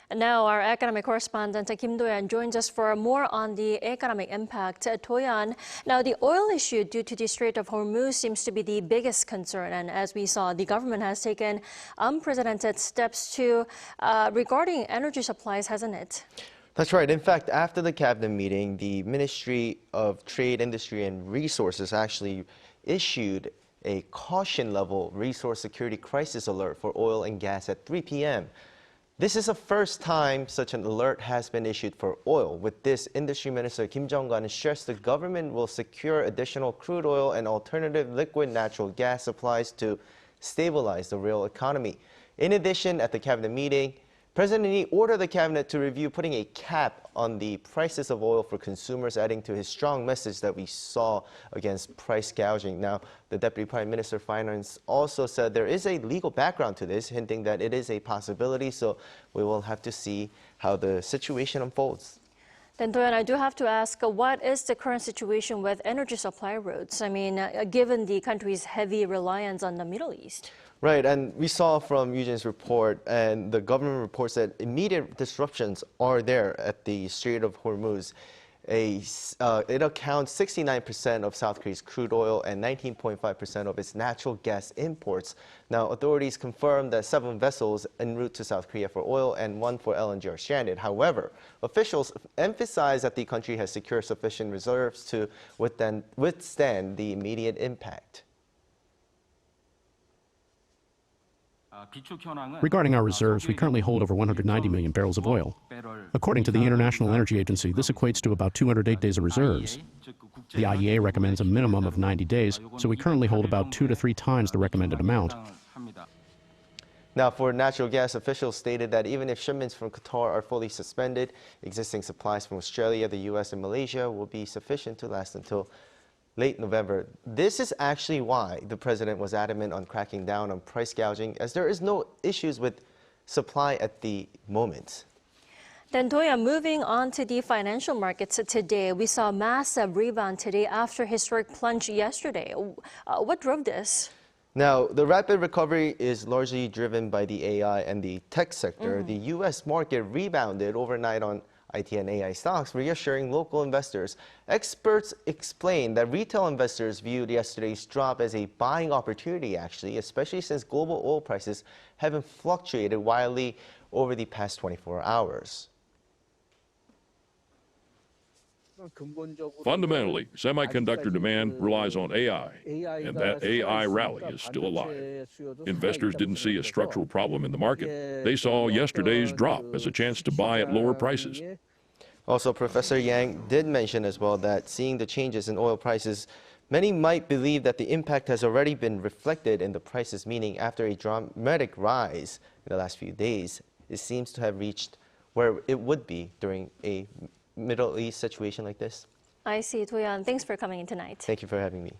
And now our economic correspondent Kim Do-yeon joins us for more on the economic impact. Do-yeon, now the oil issue due to the Strait of Hormuz seems to be the biggest concern. And as we saw, the government has taken unprecedented steps regarding energy supplies, hasn't it? That's right. In fact, after the cabinet meeting, the Ministry of Trade, Industry and Resources actually issued a caution-level resource security crisis alert for oil and gas at 3 p.m. This is the first time such an alert has been issued for oil. With this, Industry Minister Kim Jung-kwan stressed the government will secure additional crude oil and alternative liquid natural gas supplies to stabilize the real economy. In addition, at the cabinet meeting, President Lee ordered the cabinet to review putting a cap on the prices of oil for consumers, adding to his strong message that we saw against price gouging. Now, the Deputy Prime Minister of Finance also said there is a legal background to this, hinting that it is a possibility, so we will have to see how the situation unfolds. Then, Do-yeon, I do have to ask, what is the current situation with energy supply routes? I mean, given the country's heavy reliance on the Middle East. Right, and we saw from Eugene's report, and the government reports that immediate disruptions are there at the Strait of Hormuz. It accounts 69% of South Korea's crude oil and 19.5% of its natural gas imports. Now, authorities confirmed that 7 vessels en route to South Korea for oil and 1 for LNG are stranded. However, officials emphasize that the country has secured sufficient reserves to withstand the immediate impact. Regarding our reserves, we currently hold over 190 million barrels of oil. According to the International Energy Agency, this equates to about 208 days of reserves. The IEA recommends a minimum of 90 days, so we currently hold about 2 to 3 times the recommended amount. Now, for natural gas, officials stated that even if shipments from Qatar are fully suspended, existing supplies from Australia, the U.S., and Malaysia will be sufficient to last until late November. This is actually why the president was adamant on cracking down on price gouging, as there is no issues with supply at the moment. Then, Do-yeon, moving on to the financial markets today, we saw a massive rebound today after historic plunge yesterday. What drove this? Now, the rapid recovery is largely driven by the AI and the tech sector. The U.S. market rebounded overnight on IT and AI stocks, reassuring local investors. Experts explain that retail investors viewed yesterday's drop as a buying opportunity, actually, especially since global oil prices haven't fluctuated wildly over the past 24 hours. Fundamentally, semiconductor demand relies on AI, and that AI rally is still alive. Investors didn't see a structural problem in the market. They saw yesterday's drop as a chance to buy at lower prices. Also, Professor Yang did mention as well that seeing the changes in oil prices, many might believe that the impact has already been reflected in the prices, meaning after a dramatic rise in the last few days, it seems to have reached where it would be during a Middle East situation like this. I see. Do-yeon, thanks for coming in tonight. Thank you for having me.